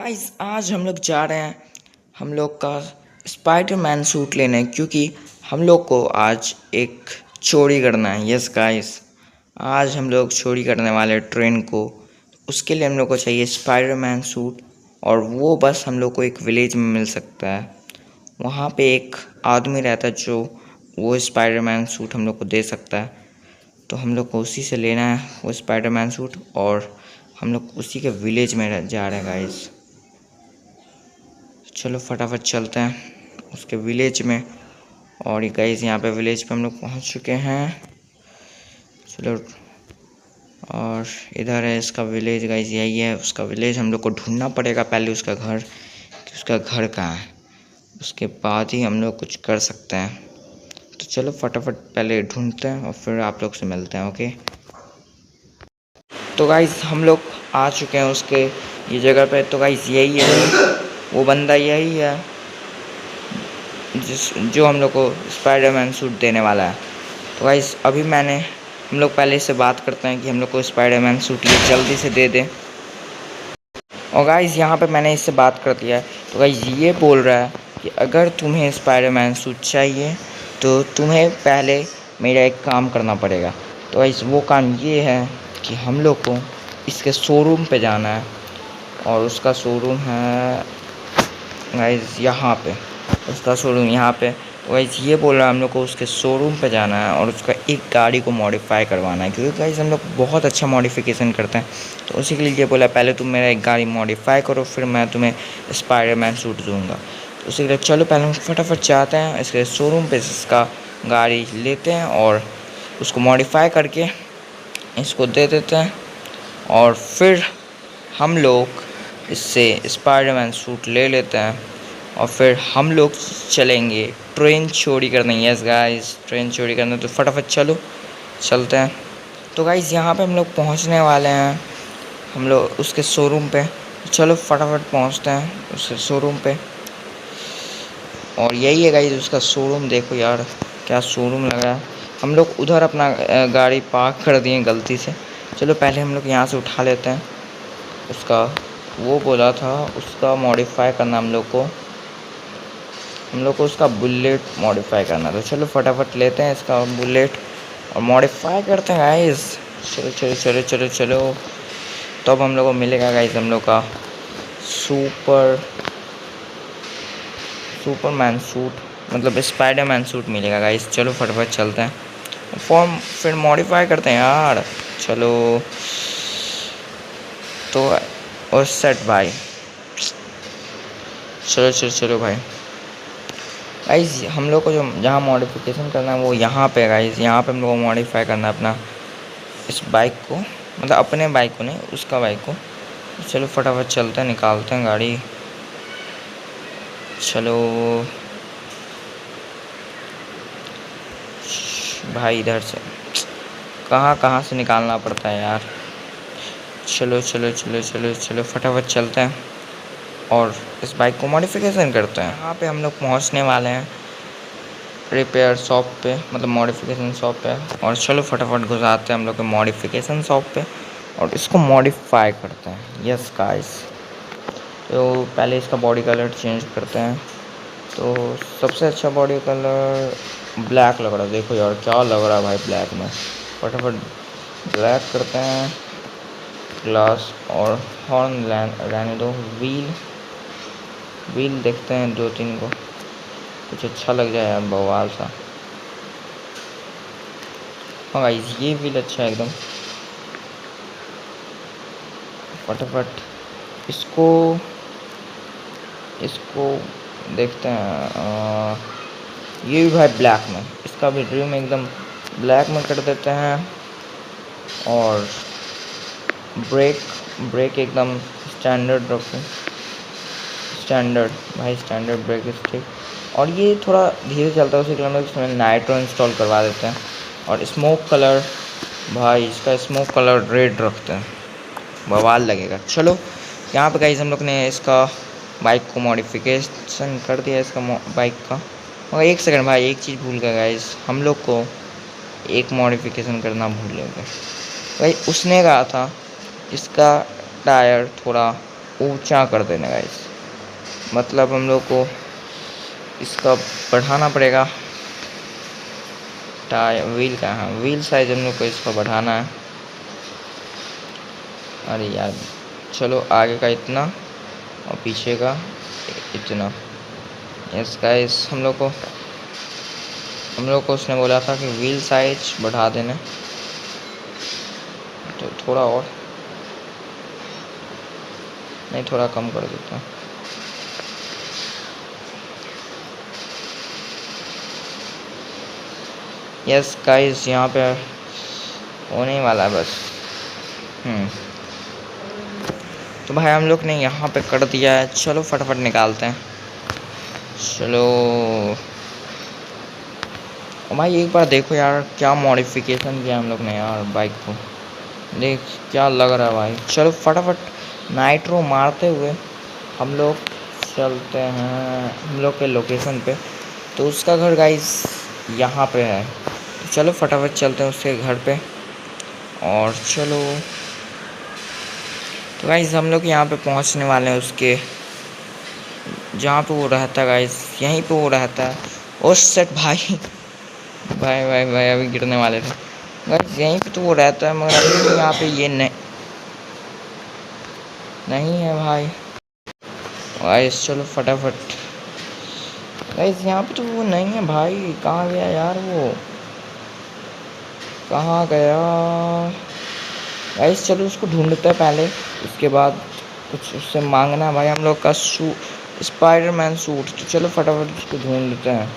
Guys आज हम लोग जा रहे हैं हम लोग का स्पाइडरमैन सूट लेने, क्योंकि हम लोग को आज एक चोरी करना है। यस गाइस, आज हम लोग चोरी करने वाले हैं ट्रेन को। उसके लिए हम लोग को चाहिए स्पाइडरमैन सूट, और वो बस हम लोग को एक विलेज में मिल सकता है। वहाँ पे एक आदमी रहता है जो वो स्पाइडरमैन सूट हम लोग को दे सकता है, तो हम लोग को उसी से लेना है वो स्पाइडरमैन सूट, और हम लोग उसी के विलेज में जा रहे हैं गाइस। चलो फटाफट चलते हैं उसके विलेज में। और ये गाइस यहाँ पे विलेज पे हम लोग पहुँच चुके हैं। चलो, और इधर है इसका विलेज गाइस, यही है उसका विलेज। हम लोग को ढूंढना पड़ेगा पहले उसका घर, कि उसका घर कहाँ है, उसके बाद ही हम लोग कुछ कर सकते हैं। तो चलो फटाफट पहले ढूंढते हैं और फिर आप लोग से मिलते हैं। ओके, तो गाइस हम लोग आ चुके हैं उसके ये जगह पे। तो गाइस यही है वो बंदा, यही है जो हम लोग को स्पाइडरमैन सूट देने वाला है। तो गाइस अभी हम लोग पहले इससे बात करते हैं कि हम लोग को स्पाइडरमैन सूट ये जल्दी से दे दे। और गाइस यहाँ पे मैंने इससे बात कर दिया है। तो गाइस ये बोल रहा है कि अगर तुम्हें स्पाइडरमैन सूट चाहिए तो तुम्हें पहले मेरा एक काम करना पड़ेगा। तो गाइस वो काम ये है कि हम लोग को इसके शोरूम पे जाना है, और उसका शोरूम है गाइस यहाँ पे, उसका शोरूम यहाँ पे। तो गाइस ये बोल रहा है हम लोग को उसके शोरूम पे जाना है और उसका एक गाड़ी को मॉडिफाई करवाना है, क्योंकि गाइस हम लोग बहुत अच्छा मॉडिफिकेशन करते हैं। तो उसी के लिए ये बोला पहले तुम मेरा एक गाड़ी मॉडिफाई करो, फिर मैं तुम्हें स्पाइडरमैन सूट दूँगा। तो उसी के लिए चलो पहले हम फटाफट जाते हैं इसके शोरूम पर, इसका गाड़ी लेते हैं और उसको मॉडिफाई करके इसको दे देते हैं, और फिर हम लोग इससे स्पाइडरमैन सूट ले लेते हैं, और फिर हम लोग चलेंगे ट्रेन चोरी करने। यस गाइस, ट्रेन चोरी करने। तो फटाफट चलो चलते हैं। तो गाइस यहाँ पे हम लोग पहुँचने वाले हैं हम लोग उसके शोरूम पे। चलो फटाफट पहुँचते हैं उसके शोरूम पे। और यही है गाइस उसका शोरूम, देखो यार क्या शोरूम लग रहा है। हम लोग उधर अपना गाड़ी पार्क कर दिए गलती से। चलो पहले हम लोग यहाँ से उठा लेते हैं उसका, वो बोला था उसका मॉडिफाई करना हम लोग को उसका बुलेट मॉडिफाई करना। तो चलो फटाफट लेते हैं इसका बुलेट और मॉडिफाई करते हैं गाइस। चलो चलो चलो चलो चलो, तो अब हम लोग को मिलेगा गाइस हम लोग का सुपरमैन सूट, मतलब स्पाइडरमैन सूट मिलेगा गाइस। चलो फटाफट चलते हैं फॉर्म, फिर मॉडिफाई करते हैं यार। चलो तो और सेट भाई, चलो चलो चलो भाई। गाइस हम लोग को जो जहाँ मॉडिफिकेशन करना है वो यहाँ पे गाइस, यहाँ पे हम लोग को मॉडिफाई करना है अपना इस बाइक को, मतलब अपने बाइक को नहीं, उसका बाइक को। चलो फटाफट चलते हैं, निकालते हैं गाड़ी। चलो भाई, इधर से कहाँ से निकालना पड़ता है यार। चलो चलो चलो चलो चलो फटाफट चलते हैं और इस बाइक को मॉडिफिकेशन करते हैं। यहाँ पे हम लोग पहुँचने वाले हैं रिपेयर शॉप पे, मतलब मॉडिफिकेशन शॉप पे। और चलो फटाफट घुसाते हैं हम लोग के मॉडिफिकेशन शॉप पे और इसको मॉडिफाई करते हैं। यस गाइस, तो पहले इसका बॉडी कलर चेंज करते हैं। तो सबसे अच्छा बॉडी कलर ब्लैक लग रहा है, देखो यार क्या लग रहा है भाई ब्लैक में। फटाफट ब्लैक करते हैं, ग्लास और हॉर्न रहने दो। व्हील देखते हैं 2-3 को, कुछ अच्छा लग जाए यार बवाल सा। हाँ गाइस ये व्हील अच्छा है एकदम। फटाफट इसको देखते हैं। ये भी भाई ब्लैक में, इसका भी ड्रीम एकदम ब्लैक में कर देते हैं। और ब्रेक एकदम स्टैंडर्ड रखें, स्टैंडर्ड ब्रेक स्टिक। और ये थोड़ा धीरे चलता है, उसी के लिए हम लोग इसमें नाइट्रो इंस्टॉल करवा देते हैं। और स्मोक कलर, भाई इसका स्मोक कलर रेड रखते हैं, बवाल लगेगा। चलो यहाँ पे गाइस हम लोग ने इसका बाइक को मॉडिफिकेशन कर दिया इसका बाइक का। मगर एक सेकंड भाई, एक चीज़ भूल गए गाइस, हम लोग को एक मॉडिफिकेशन करना भूल गए भाई। उसने कहा था इसका टायर थोड़ा ऊंचा कर देना गाइस। मतलब हम लोग को इसका बढ़ाना पड़ेगा टायर व्हील का। हाँ, व्हील साइज हम लोग को इसका बढ़ाना है। अरे यार, चलो आगे का इतना और पीछे का इतना। यस गाइस, हम लोग को उसने बोला था कि व्हील साइज बढ़ा देना, तो थोड़ा और नहीं, थोड़ा कम कर देता हूँ। यस गाइस, यहाँ पे होने वाला है बस। तो भाई हम लोग ने यहाँ पे कर दिया है। चलो फटाफट निकालते हैं। चलो भाई, एक बार देखो यार क्या मॉडिफिकेशन किया हम लोग ने यार बाइक को। देख क्या लग रहा है भाई। चलो फटाफट नाइट्रो मारते हुए हम लोग चलते हैं हम लोग के लोकेशन पे। तो उसका घर गाइस यहाँ पे है। तो चलो फटाफट चलते हैं उसके घर पे। और चलो तो गाइस हम लोग यहाँ पे पहुँचने वाले हैं उसके जहाँ पे वो रहता है गाइस, यहीं पे वो रहता है। ओ सेट भाई भाई भाई भाई अभी गिरने वाले थे गाइस। यहीं पे तो वो रहता है, मगर अभी तो यहाँ पे ये नहीं है भाई। गाइस चलो फटाफट। गाइस यहाँ पे तो वो नहीं है भाई। कहाँ गया यार वो, कहाँ गया गाइस। चलो उसको ढूंढते हैं पहले, उसके बाद कुछ उससे मांगना है भाई हम लोग का स्पाइडरमैन सूट। तो चलो फटाफट उसको ढूंढ लेते हैं।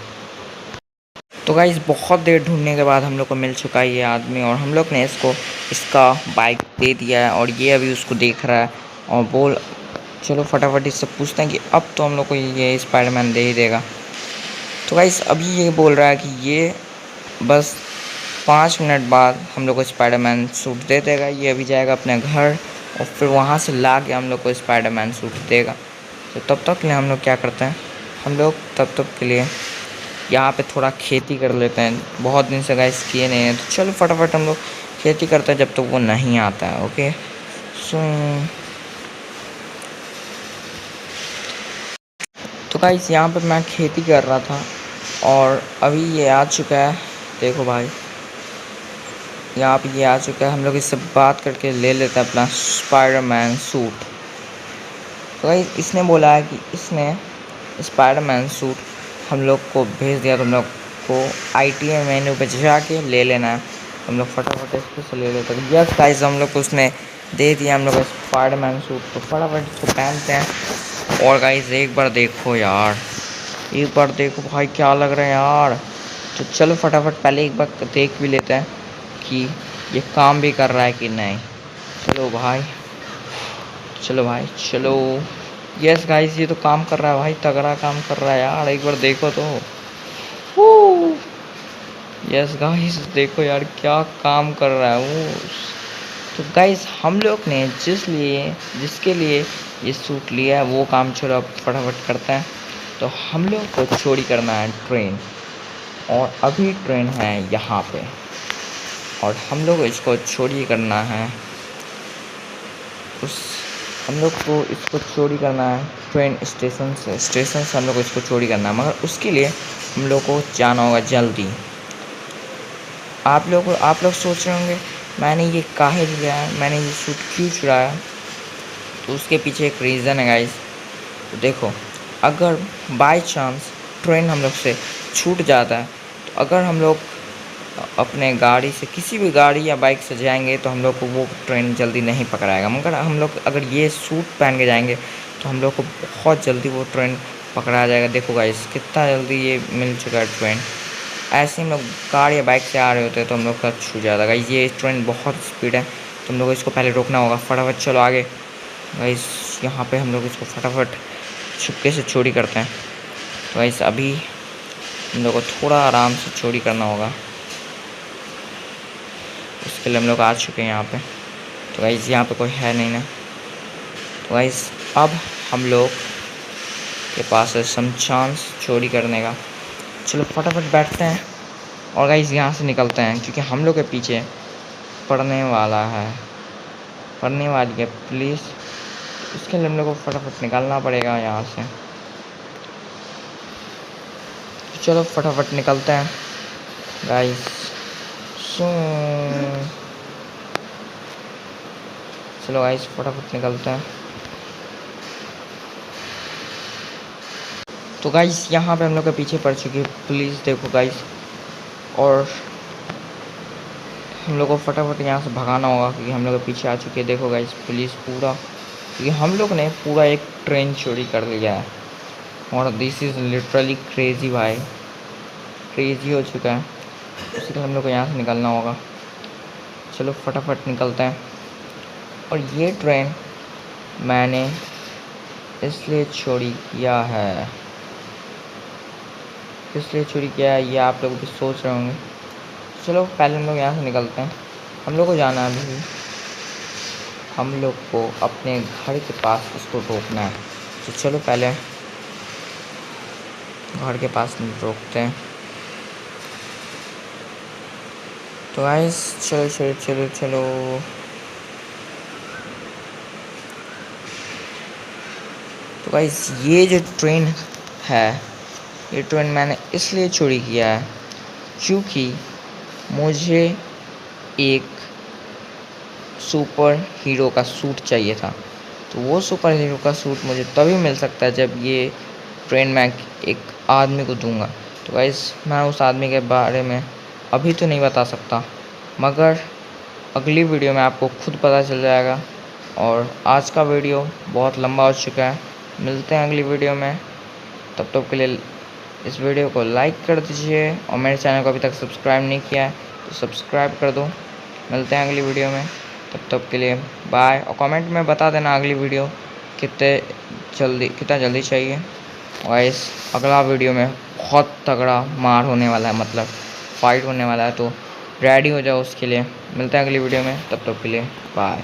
तो गाइस बहुत देर ढूंढने के बाद हम लोग को मिल चुका है ये आदमी, और हम लोग ने इसका बाइक दे दिया है, और ये अभी उसको देख रहा है और चलो फटाफट इससे पूछते हैं कि अब तो हम लोग को ये स्पाइडरमैन दे ही देगा। तो गाइस अभी ये बोल रहा है कि ये बस 5 मिनट बाद हम लोग को स्पाइडरमैन सूट दे देगा। ये अभी जाएगा अपने घर और फिर वहाँ से ला के हम लोग को स्पाइडरमैन सूट देगा। तो तब तक के लिए हम लोग क्या करते हैं, हम लोग तब तक के लिए यहाँ पे थोड़ा खेती कर लेते हैं। बहुत दिन से गाइस किए नहीं है, तो चलो फटाफट हम लोग खेती करते हैं जब तक वो नहीं आता है। ओके सो तो गाइस यहाँ पे मैं खेती कर रहा था और अभी ये आ चुका है। देखो भाई यहाँ पे ये आ चुका है। हम लोग इससे बात करके ले लेते हैं अपना स्पाइडरमैन सूट। तो गाइस इसने बोला है कि इसने स्पाइडरमैन सूट हम लोग को भेज दिया, तो हम लोग को आईटीएम मेन्यू पे जाके ले लेना है। हम लोग फटाफट इसको से ले लेते हैं। यस गाइस, हम लोग को उसने दे दिया हम लोग स्पाइडरमैन सूट। तो फटाफट इसको पहनते हैं। और गाइस एक बार देखो यार, एक बार देखो भाई क्या लग रहा है यार। तो चलो फटाफट पहले एक बार देख भी लेते हैं कि ये काम भी कर रहा है कि नहीं। चलो भाई, चलो भाई चलो। यस गाइस, ये तो काम कर रहा है भाई, तगड़ा काम कर रहा है यार। एक बार देखो तो। यस गाइस देखो यार क्या काम कर रहा है वो। तो गाइस हम लोग ने जिसके लिए ये सूट लिया है वो काम चलो अब फटाफट करते हैं। तो हम लोग को चोरी करना है ट्रेन, और अभी ट्रेन है यहाँ पे, और हम लोग इसको चोरी करना है। उस हम लोग को इसको चोरी करना है ट्रेन स्टेशन से हम लोग को इसको चोरी करना है, मगर उसके लिए हम लोग को जाना होगा जल्दी। आप लोग सोच रहे होंगे मैंने ये काहे लिया है, मैंने ये सूट क्यों चुराया। तो उसके पीछे एक रीज़न है गाइस। तो देखो, अगर बाय चांस ट्रेन हम लोग से छूट जाता है, तो अगर हम लोग अपने गाड़ी से किसी भी गाड़ी या बाइक से जाएंगे तो हम लोग को वो ट्रेन जल्दी नहीं पकड़ाएगा। मगर हम लोग अगर ये सूट पहन के जाएंगे तो हम लोग को बहुत जल्दी वो ट्रेन पकड़ा जाएगा। देखो गाइस कितना जल्दी ये मिल चुका है ट्रेन। ऐसे हम लोग कार या बाइक से आ रहे होते हैं तो हम लोग का छूट जाता है गाइस। ये ट्रेन बहुत स्पीड है, तो हम लोग को इसको पहले रोकना होगा। फटाफट चलो आगे गाइस। यहाँ पे हम लोग इसको फटाफट छुपके से चोरी करते हैं। तो गाइस अभी हम लोग को थोड़ा आराम से चोरी करना होगा। उसके लिए हम लोग आ चुके हैं यहाँ पे। तो गाइस यहाँ पे कोई है नहीं ना। तो गाइस अब हम लोग के पास है सम चांस चोरी करने का। चलो फटाफट बैठते हैं और गाइस यहाँ से निकलते हैं, क्योंकि हम लोग के पीछे पड़ने वाली है प्लीज़। इसके लिए हम लोग को फटाफट निकालना पड़ेगा यहाँ से। चलो फटाफट निकलते हैं गाइस। चलो गाइस फटाफट निकलते हैं। तो गाइस यहाँ पे हम लोग के पीछे पड़ चुकी है पुलिस, देखो गाइस। और हम लोग को फटाफट यहाँ से भगाना होगा क्योंकि हम लोग के पीछे आ चुकी है, देखो गाइस पुलिस पूरा। क्योंकि हम लोग ने पूरा एक ट्रेन चोरी कर लिया है और दिस इज़ लिटरली क्रेजी भाई, क्रेजी हो चुका है। इसलिए हम लोग को यहाँ से निकलना होगा। चलो फटाफट निकलते हैं। और ये ट्रेन मैंने इसलिए चोरी किया है, इसलिए चोरी किया है ये आप लोग भी सोच रहे होंगे। चलो पहले हम लोग यहाँ से निकलते हैं। हम लोग को जाना है अभी, हम लोग को अपने घर के पास इसको रोकना है। तो चलो पहले घर के पास रोकते हैं। तो गाइस चलो चलो चलो चलो। तो गाइस ये जो ट्रेन है, ये ट्रेन मैंने इसलिए चोरी किया है क्योंकि मुझे एक सुपर हीरो का सूट चाहिए था। तो वो सुपर हीरो का सूट मुझे तभी मिल सकता है जब ये ट्रेन मैं एक आदमी को दूंगा। तो गाइस मैं उस आदमी के बारे में अभी तो नहीं बता सकता, मगर अगली वीडियो में आपको खुद पता चल जाएगा। और आज का वीडियो बहुत लंबा हो चुका है, मिलते हैं अगली वीडियो में। तब तक के लिए इस वीडियो को लाइक कर दीजिए और मेरे चैनल को अभी तक सब्सक्राइब नहीं किया है तो सब्सक्राइब कर दो। मिलते हैं अगली वीडियो में, तब तक के लिए बाय। और कमेंट में बता देना अगली वीडियो कितना जल्दी चाहिए। और इस अगला वीडियो में बहुत तगड़ा मार होने वाला है, मतलब फाइट होने वाला है, तो रेडी हो जाओ उसके लिए। मिलते हैं अगली वीडियो में, तब तक के लिए बाय।